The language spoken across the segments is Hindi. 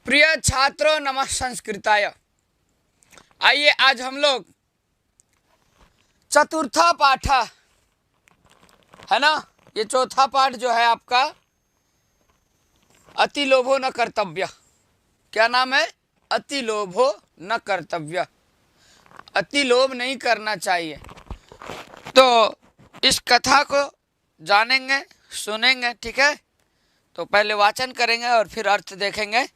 प्रिय छात्रों, नमः संस्कृताय। आइए आज हम लोग चतुर्था पाठ है ना, ये चौथा पाठ जो है आपका अति लोभो न कर्तव्य। क्या नाम है? अति लोभो न कर्तव्य। अति लोभ नहीं करना चाहिए। तो इस कथा को जानेंगे, सुनेंगे, ठीक है। तो पहले वाचन करेंगे और फिर अर्थ देखेंगे।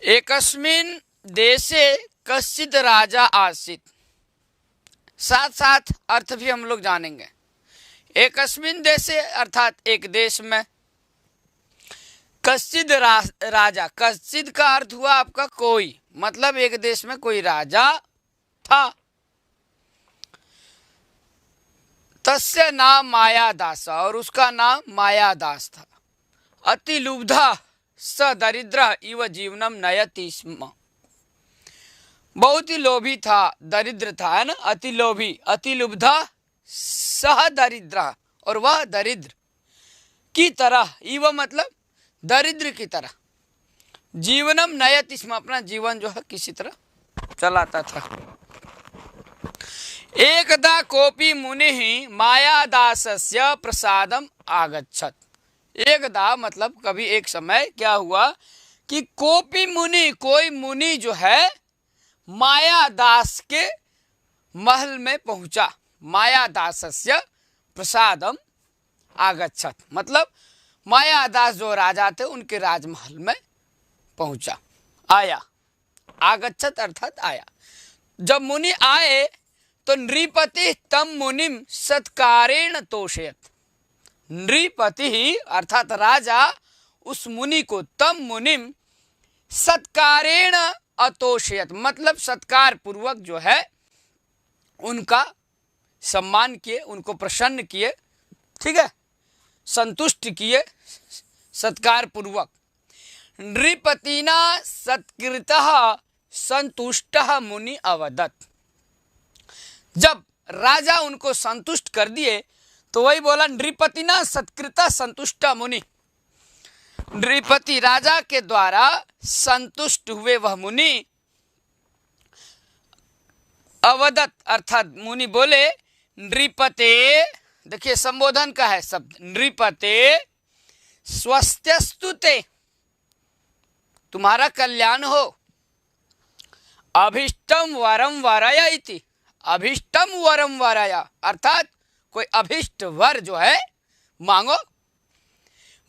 एकस्मिन् देशे कश्चित् राजा आसीत्। साथ साथ अर्थ भी हम लोग जानेंगे। एकस्मिन् देशे अर्थात एक देश में, कश्चित् राजा, कश्चित् का अर्थ हुआ आपका कोई, मतलब एक देश में कोई राजा था। तस्य नाम मायादास, और उसका नाम मायादास था। अति लुब्धा स दरिद्र इव जीवनम नयति स्म। बहुत ही लोभी था, दरिद्र था, है ना। अति लोभी, अति लुब्धा सह दरिद्र, और वह दरिद्र की तरह, इव मतलब दरिद्र की तरह, जीवनम नयति स्म, अपना जीवन जो है किसी तरह चलाता था। एकदा कोपी मुनि मायादासस्य प्रसादम आगच्छत। एकदा मतलब कभी एक समय क्या हुआ कि कोपी मुनि, कोई मुनि जो है मायादास के महल में पहुंचा। मायादासस्य प्रसादम आगच्छत मतलब मायादास जो राजा थे उनके राजमहल में पहुंचा, आया। आगच्छत अर्थात आया। जब मुनि आए तो नृपति तम मुनिम सत्कारेण तोषयत। नृपति ही अर्थात राजा उस मुनि को, तम मुनिम सत्कारेण अतोषयत मतलब सत्कार पूर्वक जो है उनका सम्मान किए, उनको प्रसन्न किए, ठीक है, संतुष्ट किए सत्कार पूर्वक। नृपतिना सत्कृतः संतुष्टः मुनि अवदत्। जब राजा उनको संतुष्ट कर दिए तो वही बोला, नृपतिना सत्कृतः संतुष्ट मुनि। नृपति राजा के द्वारा संतुष्ट हुए वह मुनि अवदत अर्थात मुनि बोले, नृपते, देखिए संबोधन का है शब्द, नृपते स्वस्त्यस्तु ते, तुम्हारा कल्याण हो। अभिष्टम वरम वरय इति, अभिष्टम वरम वरय अर्थात कोई अभिष्ट वर जो है मांगो।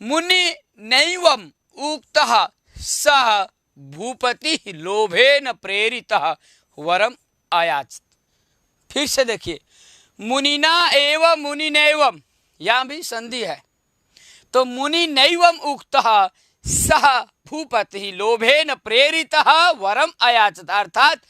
मुनि नैवम उक्तः सह भूपति लोभेन प्रेरितः वरम आयाच। फिर से देखिए, मुनिना एवं मुनि नैवम, यहाँ भी संधि है। तो मुनि नैवम उक्तः सह भूपति लोभेन प्रेरितः वरम आयाचत अर्थात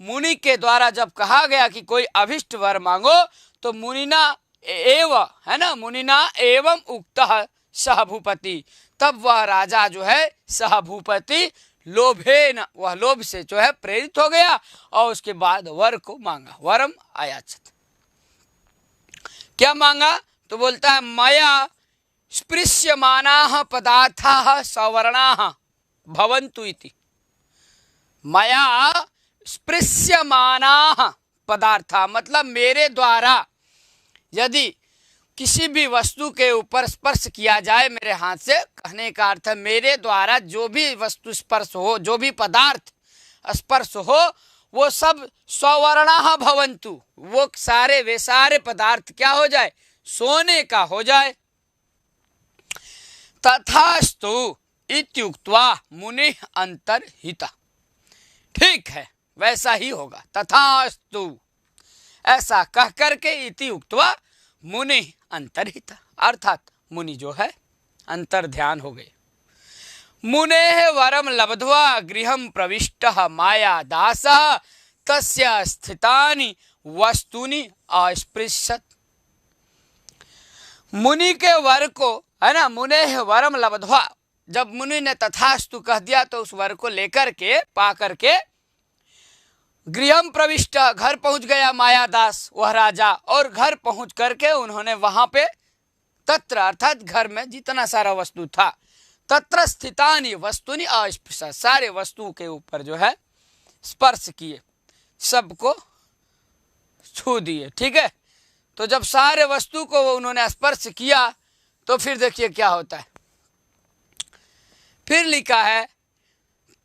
मुनि के द्वारा जब कहा गया कि कोई अभिष्ट वर मांगो तो मुनिना एव, है ना, मुनिना एवं उक्तः सह भूपति, तब वह राजा जो है सह भूपति लोभेन, वह लोभ से जो है प्रेरित हो गया और उसके बाद वर को मांगा। वरम आयाचत, क्या मांगा? तो बोलता है, मया स्पृश्यमानाः पदार्थाः सवर्णाः भवन्तु इति। मया स्पृश्यमानाः पदार्थाः मतलब मेरे द्वारा यदि किसी भी वस्तु के ऊपर स्पर्श किया जाए मेरे हाथ से, कहने का अर्थ है मेरे द्वारा जो भी वस्तु स्पर्श हो, जो भी पदार्थ स्पर्श हो, वो सब सवर्णाः भवन्तु, वो सारे वे सारे पदार्थ क्या हो जाए? सोने का हो जाए। तथास्तु इत्युक्त्वा मुनि अंतर्हिता, ठीक है वैसा ही होगा। तथास्तु ऐसा कह करके इति उक्त्वा मुनि अंतर्हिता अर्थात मुनि जो है अंतर ध्यान हो गए। मुनेः वरम लब्ध्वा गृहं प्रविष्टः मायादासः तस्य स्थितानि वस्तूनि अस्पृशत्। मुनि के वर को, है ना, मुनेः वरम लब्ध्वा, जब मुनि ने तथास्तु कह दिया तो उस वर को लेकर के, पा करके गृहम प्रविष्ट, घर पहुंच गया मायादास वह राजा, और घर पहुंच करके उन्होंने वहां पे तत्र अर्थात घर में जितना सारा वस्तु था तत्र स्थितानि वस्तुनि अस्पृशत्, सारे वस्तुओं के ऊपर जो है स्पर्श किए, सबको छू दिए। ठीक है, तो जब सारे वस्तु को उन्होंने स्पर्श किया तो फिर देखिए क्या होता है। फिर लिखा है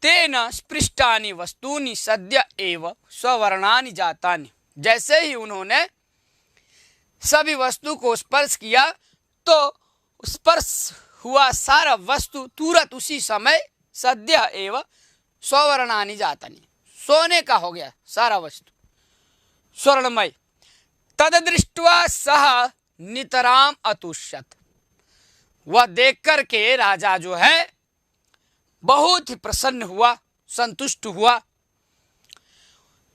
तेन स्पृष्टानि वस्तूनि सद्य एव स्ववर्णानि जातानि, जैसे ही उन्होंने सभी वस्तु को स्पर्श किया तो स्पर्श हुआ सारा वस्तु तुरंत उसी समय सद्य एव स्ववर्णानि जातानि, सोने का हो गया सारा वस्तु, स्वर्णमय। तद दृष्ट्वा सह नितराम अतुष्यत, वह देख कर के राजा जो है बहुत ही प्रसन्न हुआ, संतुष्ट हुआ।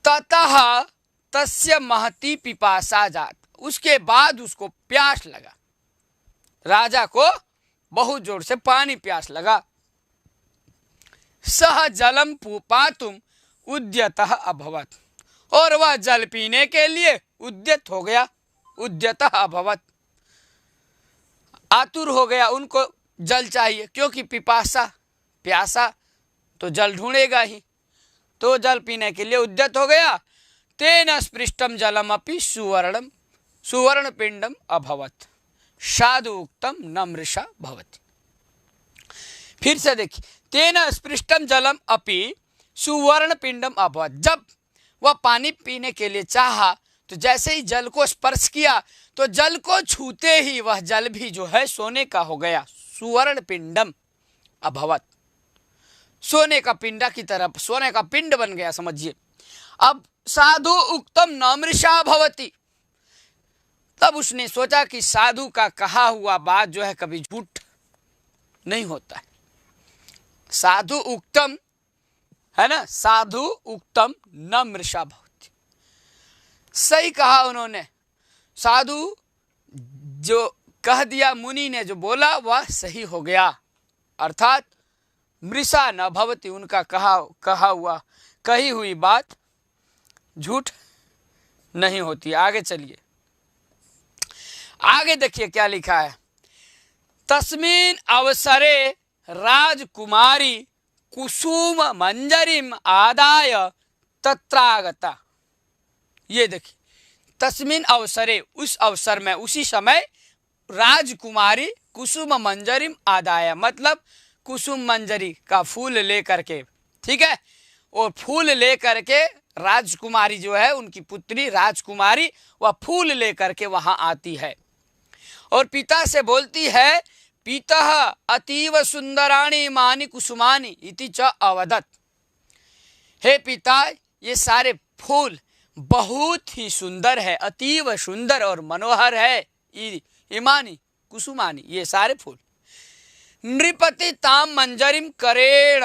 ततः तस्य महती पिपासा जात, उसके बाद उसको प्यास लगा, राजा को बहुत जोर से पानी प्यास लगा। सह जलम पातुम उद्यतः अभवत, और वह जल पीने के लिए उद्यत हो गया, उद्यतः अभवत, आतुर हो गया, उनको जल चाहिए, क्योंकि पिपासा, प्यासा तो जल ढूंढेगा ही, तो जल पीने के लिए उद्यत हो गया। तेन स्पृष्टम जलम अपि सुवर्णम सुवर्ण पिंडम अभवत साधु उक्तम न मृषा भवति। फिर से देखिए, तेन स्पृष्टम जलम अपि सुवर्ण पिंडम अभवत, जब वह पानी पीने के लिए चाहा तो जैसे ही जल को स्पर्श किया तो जल को छूते ही वह जल भी जो है सोने का हो गया, सुवर्ण पिंडम अभवत, सोने का पिंडा की तरफ, सोने का पिंड बन गया, समझिए। अब साधु उक्तम न मृषा भवति, तब उसने सोचा कि साधु का कहा हुआ बात जो है कभी झूठ नहीं होता है। साधु उक्तम है ना, साधु उक्तम न मृषा भवति, सही कहा उन्होंने, साधु जो कह दिया, मुनि ने जो बोला वह सही हो गया, अर्थात मृषा न भवति, उनका कहा हुआ कही हुई बात झूठ नहीं होती। आगे चलिए, आगे देखिए क्या लिखा है। तस्मिन् अवसरे राजकुमारी कुसुम मंजरीम आदाय तत्रागता, ये देखिए, तस्मिन् अवसरे, उस अवसर में, उसी समय, राजकुमारी कुसुम मंजरीम आदाय, मतलब कुसुम मंजरी का फूल लेकर के, ठीक है, और फूल लेकर के राजकुमारी जो है, उनकी पुत्री राजकुमारी, वह फूल लेकर के वहां आती है और पिता से बोलती है, पितः अतीव सुंदराणि मानि कुसुमानि इति च अवदत्, हे पिता, ये सारे फूल बहुत ही सुंदर है, अतीव सुंदर और मनोहर है, इमानी कुसुमानी, ये सारे फूल। नृपति ताम मंजरीम करेण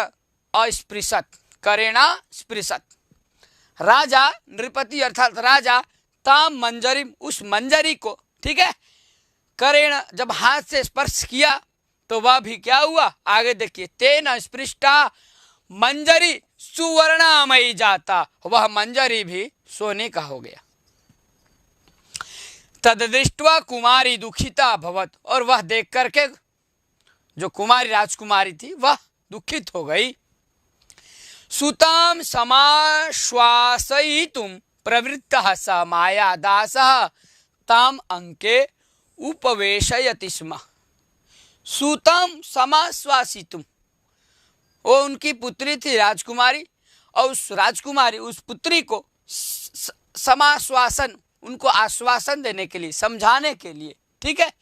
अस्पृशत, करेणा स्पृशत, राजा, नृपति अर्थात राजा, ताम मंजरीम, उस मंजरी को, ठीक है, करेण, जब हाथ से स्पर्श किया तो वह भी क्या हुआ, आगे देखिए, तेन स्पृष्टा मंजरी सुवर्णामयी जाता, वह मंजरी भी सोने का हो गया। तददृष्ट्वा कुमारी दुखिता भवत, और वह देख करके, जो कुमारी राजकुमारी थी, वह दुखित हो गई। सुताम समाश्वासयितुम प्रवृत्तः स मायादासः ताम अंके उपवेशयति स्म। सुताम समाश्वासितुम, वो उनकी पुत्री थी राजकुमारी, और उस राजकुमारी, उस पुत्री को समाश्वासन, उनको आश्वासन देने के लिए, समझाने के लिए, ठीक है,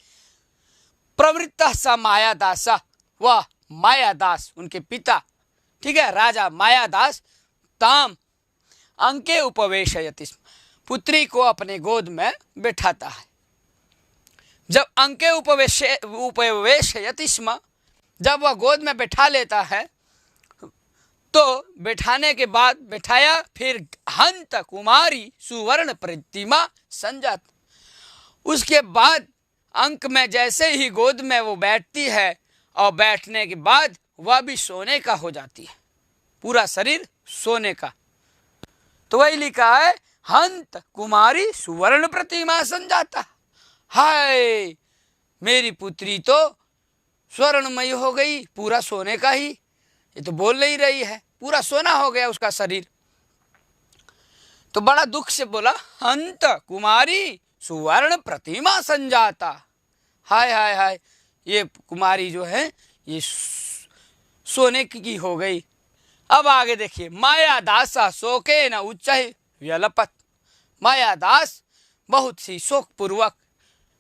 प्रवृत्तः स मायादासः, वह मायादास, उनके पिता, ठीक है, राजा मायादास, ताम अंके उपवेशयति, पुत्री को अपने गोद में बैठाता है। जब अंके उपवेशयति स्म, जब वह गोद में बैठा लेता है, तो बैठाने के बाद, बैठाया, फिर हंत कुमारी सुवर्ण प्रतिमा संजात, उसके बाद अंक में जैसे ही गोद में वो बैठती है, और बैठने के बाद वह भी सोने का हो जाती है, पूरा शरीर सोने का। तो वही लिखा है, हंत कुमारी सुवर्ण प्रतिमा संजाता, हाय, मेरी पुत्री तो स्वर्णमयी हो गई, पूरा सोने का ही, ये तो बोल नहीं रही है, पूरा सोना हो गया उसका शरीर। तो बड़ा दुख से बोला, हंत कुमारी सुवर्ण प्रतिमा संजाता। हाय हाय हाय, ये कुमारी जो है ये सोने की हो गई। अब आगे देखिए, माया दासा शोके न उच्च व्यलपत। माया दास बहुत ही शोक पूर्वक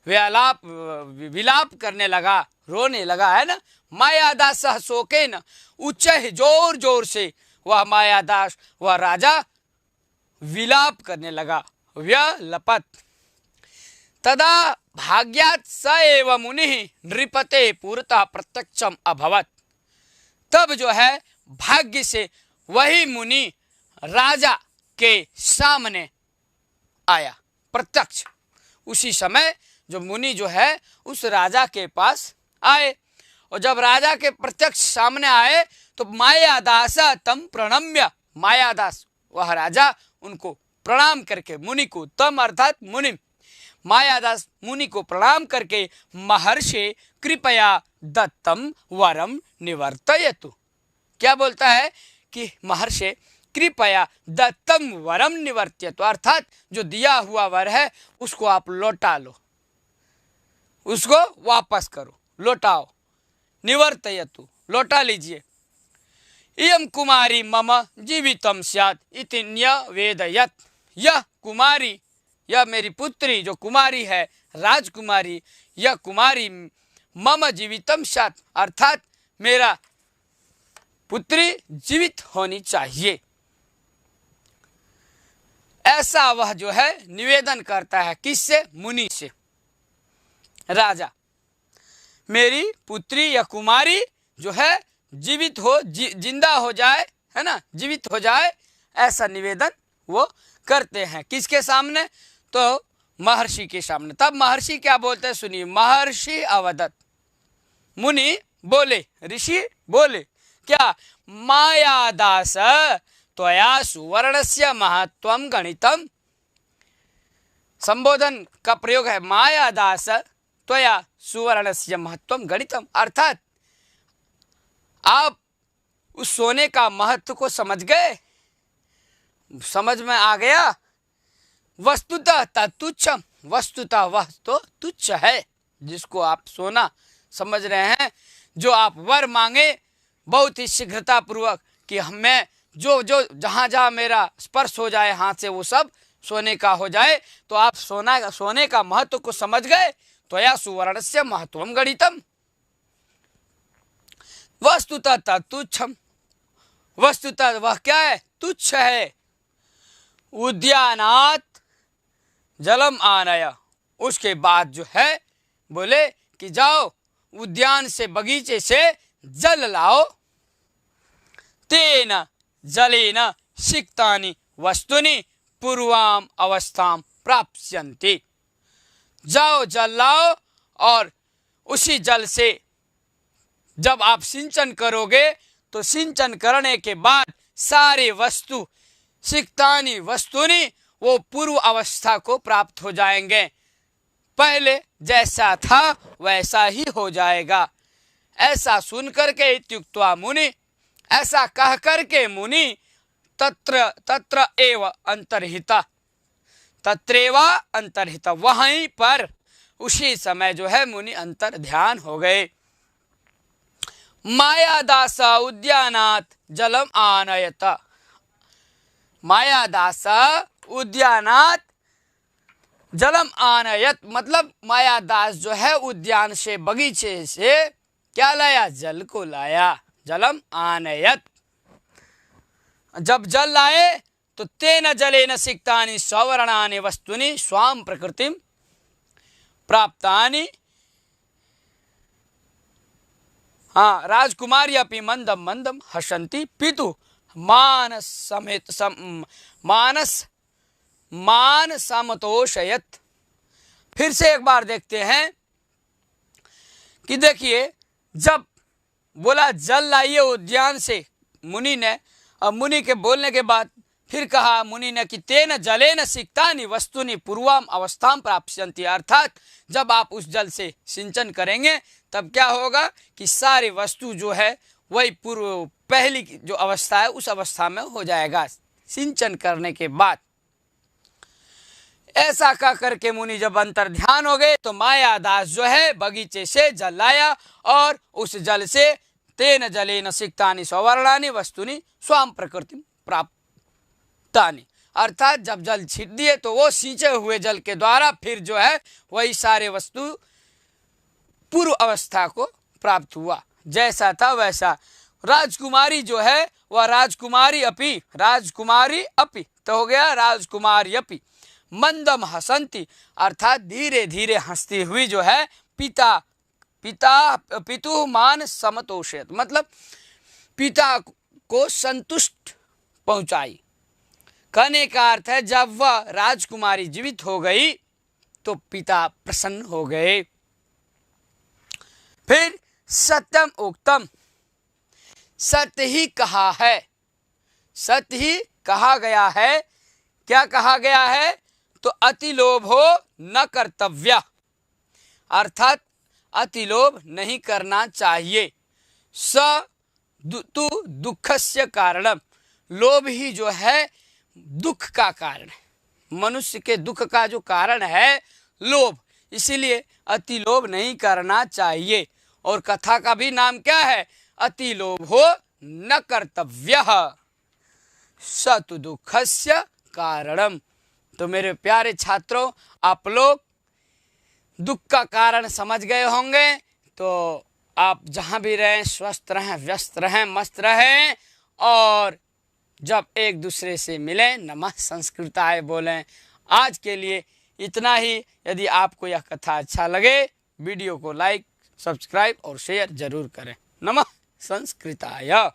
विलाप करने लगा, रोने लगा, है ना। माया दास शोके न उच्च, जोर जोर से वह माया दास, वह राजा विलाप करने लगा, व्यलपत। तदा भाग्यात् स एव मुनि नृपते पुरतः प्रत्यक्षम अभवत। तब जो है भाग्य से वही मुनि राजा के सामने आया, प्रत्यक्ष। उसी समय जो मुनि जो है उस राजा के पास आए, और जब राजा के प्रत्यक्ष सामने आए तो मायादास तम प्रणम्य, मायादास वह राजा उनको प्रणाम करके, मुनि को, तम अर्थात मुनि, मायादास मुनि को प्रणाम करके, महर्षि कृपया दत्तम वरम निवर्तयतु। क्या बोलता है कि महर्षि कृपया दत्तम वरम निवर्तयतु, अर्थात जो दिया हुआ वर है उसको आप लौटा लो, उसको वापस करो, लौटाओ, निवर्तयतु, लौटा लीजिए। इयं कुमारी मम जीवितम स्यात् इति न्यवेदयत्। यह कुमारी, यह मेरी पुत्री जो कुमारी है, राजकुमारी, यह कुमारी मम जीवितम स्यात्, अर्थात मेरा पुत्री जीवित होनी चाहिए, ऐसा वह जो है निवेदन करता है। किससे? मुनि से। राजा, मेरी पुत्री या कुमारी जो है जीवित हो, जिंदा हो जाए, है ना, जीवित हो जाए, ऐसा निवेदन वो करते हैं। किसके सामने? तो महर्षि के सामने। तब महर्षि क्या बोलते हैं, सुनिए। महर्षि अवदत, मुनि बोले, ऋषि बोले क्या? मायादास त्वया सुवर्णस्य महत्वम गणितम। संबोधन का प्रयोग है, मायादास त्वया सुवर्णस्य महत्वम गणितम, अर्थात आप उस सोने का महत्व को समझ गए, समझ में आ गया। वस्तुतः तत्तुच्छम, वस्तुतः वह तो तुच्छ है, जिसको आप सोना समझ रहे हैं। जो आप वर मांगे बहुत ही शीघ्रता पूर्वक कि हमें जो जो जहाँ जहाँ मेरा स्पर्श हो जाए हाथ से वो सब सोने का हो जाए, तो आप सोने का महत्व को समझ गए। त्वया सुवर्णस्य महत्वम गणितम, वस्तुतः तत्तुच्छम, वस्तुतः वह क्या है? तुच्छ है। उद्यानात् जलम आनय, उसके बाद जो है बोले कि जाओ उद्यान से, बगीचे से जल लाओ। तेन जलेन सिक्तानि वस्तुनि पूर्वाम अवस्थाम प्राप्स्यन्ति। जाओ जल लाओ, और उसी जल से जब आप सिंचन करोगे तो सिंचन करने के बाद सारे वस्तु, सिक्तानि वस्तुनि, वो पूर्व अवस्था को प्राप्त हो जाएंगे। पहले जैसा था वैसा ही हो जाएगा। ऐसा सुन करके इत्युक्त्वा मुनि, ऐसा कह करके मुनि तत्र तत्र एव अंतर्हिता, तत्रेवा अंतर्हिता, वहीं पर उसी समय जो है मुनि अंतर ध्यान हो गए। मायादास उद्यानात् जलम आनयत, मायादास उद्यानात् जलम आनयत, मतलब मायादास जो है उद्यान से, बगीचे से क्या लाया? जल को लाया। जलम आनयत, जब जल लाए तो तेन जलेन सिक्तानि सवर्णानि वस्तुनि स्वाम प्रकृतिम प्राप्तानि। हाँ, राजकुमारी अपि मंदम मंदम हसंती पितु मानस समेत मान समतोषयत। फिर से एक बार देखते हैं कि देखिए, जब बोला जल लाइए उद्यान से मुनि ने, और मुनि के बोलने के बाद फिर कहा मुनि ने कि तेन जलेन सिक्तानि वस्तुनि पूर्वम अवस्थाम प्राप्स्यन्ति, अर्थात जब आप उस जल से सिंचन करेंगे तब क्या होगा कि सारी वस्तु जो है वही पूर्व पहली जो अवस्था है उस अवस्था में हो जाएगा सिंचन करने के बाद। ऐसा कह करके मुनि जब अंतर ध्यान हो गए तो मायादास जो है बगीचे से जल लाया और उस जल से तेन जलेन सिक्तानि सवर्णानि वस्तुनि स्वाम प्रकृति प्राप्तानि, अर्थात जब जल छीट दिए तो वो सींचे हुए जल के द्वारा फिर जो है वही सारे वस्तु पूर्व अवस्था को प्राप्त हुआ, जैसा था वैसा। राजकुमारी जो है वह राजकुमारी अपि तो हो गया राजकुमारी अपि मंदम हसंती, अर्थात धीरे धीरे हंसती हुई जो है पितु मान समतोषित, मतलब पिता को संतुष्ट पहुंचाई। कहने का अर्थ है जब वह राजकुमारी जीवित हो गई तो पिता प्रसन्न हो गए। फिर सत्यम उक्तम, सत्य ही कहा है, सत्य ही कहा गया है। क्या कहा गया है? तो अति लोभो न कर्तव्य, अर्थात अति लोभ नहीं करना चाहिए। तु दुखस्य कारणम, लोभ ही जो है दुख का कारण है, मनुष्य के दुख का जो कारण है लोभ, इसीलिए अति लोभ नहीं करना चाहिए। और कथा का भी नाम क्या है? अति लोभो न कर्तव्य सतु दुखस्य कारणम। तो मेरे प्यारे छात्रों, आप लोग दुख का कारण समझ गए होंगे, तो आप जहाँ भी रहें स्वस्थ रहें, व्यस्त रहें, मस्त रहें और जब एक दूसरे से मिलें नमः संस्कृताय बोलें। आज के लिए इतना ही। यदि आपको यह कथा अच्छा लगे वीडियो को लाइक, सब्सक्राइब और शेयर जरूर करें। नमः संस्कृताय।